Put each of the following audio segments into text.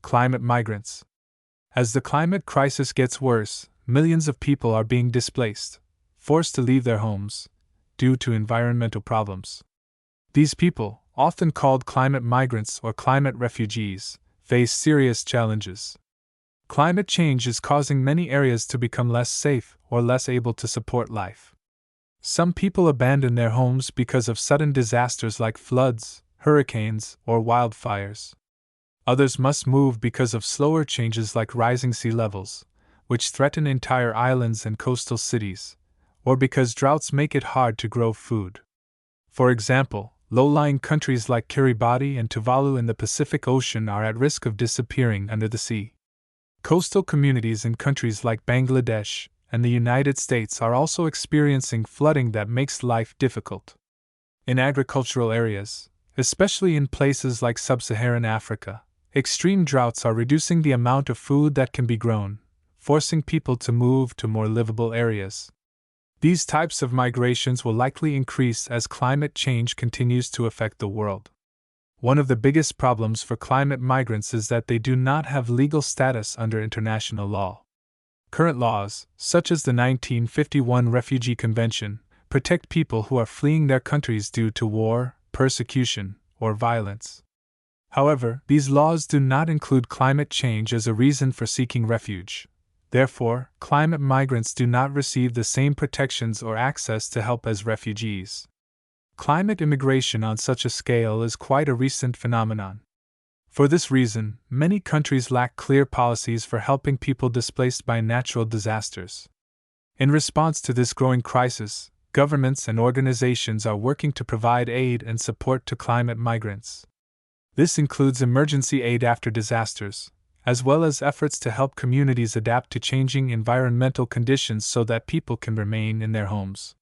Climate migrants. As the climate crisis gets worse, millions of people are being displaced, forced to leave their homes, due to environmental problems. These people, often called climate migrants or climate refugees, face serious challenges. Climate change is causing many areas to become less safe or less able to support life. Some people abandon their homes because of sudden disasters like floods, hurricanes, or wildfires. Others must move because of slower changes like rising sea levels, which threaten entire islands and coastal cities, or because droughts make it hard to grow food. For example, low-lying countries like Kiribati and Tuvalu in the Pacific Ocean are at risk of disappearing under the sea. Coastal communities in countries like Bangladesh and the United States are also experiencing flooding that makes life difficult. In agricultural areas, especially in places like sub-Saharan Africa, extreme droughts are reducing the amount of food that can be grown, forcing people to move to more livable areas. These types of migrations will likely increase as climate change continues to affect the world. One of the biggest problems for climate migrants is that they do not have legal status under international law. Current laws, such as the 1951 Refugee Convention, protect people who are fleeing their countries due to war, persecution, or violence. However, these laws do not include climate change as a reason for seeking refuge. Therefore, climate migrants do not receive the same protections or access to help as refugees. Climate immigration on such a scale is quite a recent phenomenon. For this reason, many countries lack clear policies for helping people displaced by natural disasters. In response to this growing crisis, governments and organizations are working to provide aid and support to climate migrants. This includes emergency aid after disasters, as well as efforts to help communities adapt to changing environmental conditions so that people can remain in their homes.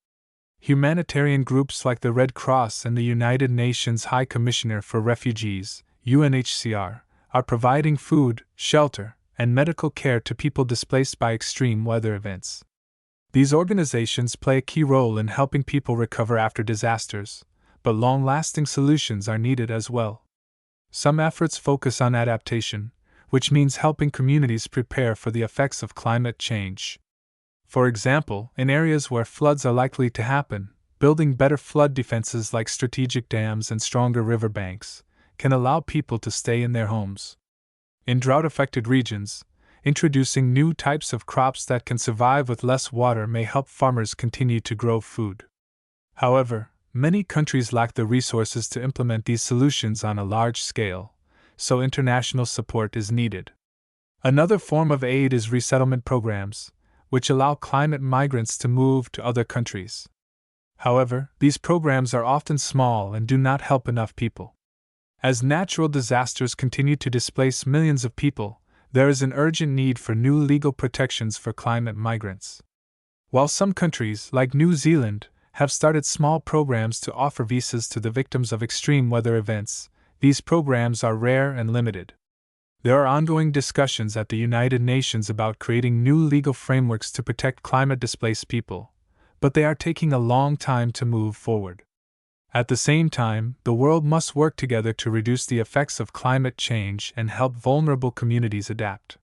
Humanitarian groups like the Red Cross and the United Nations High Commissioner for Refugees, UNHCR, are providing food, shelter, and medical care to people displaced by extreme weather events. These organizations play a key role in helping people recover after disasters, but long-lasting solutions are needed as well. Some efforts focus on adaptation, which means helping communities prepare for the effects of climate change. For example, in areas where floods are likely to happen, building better flood defenses like strategic dams and stronger riverbanks can allow people to stay in their homes. In drought-affected regions, introducing new types of crops that can survive with less water may help farmers continue to grow food. However, many countries lack the resources to implement these solutions on a large scale, so international support is needed. Another form of aid is resettlement programs, which allow climate migrants to move to other countries. However, these programs are often small and do not help enough people. As natural disasters continue to displace millions of people, there is an urgent need for new legal protections for climate migrants. While some countries, like New Zealand, have started small programs to offer visas to the victims of extreme weather events, these programs are rare and limited. There are ongoing discussions at the United Nations about creating new legal frameworks to protect climate-displaced people, but they are taking a long time to move forward. At the same time, the world must work together to reduce the effects of climate change and help vulnerable communities adapt.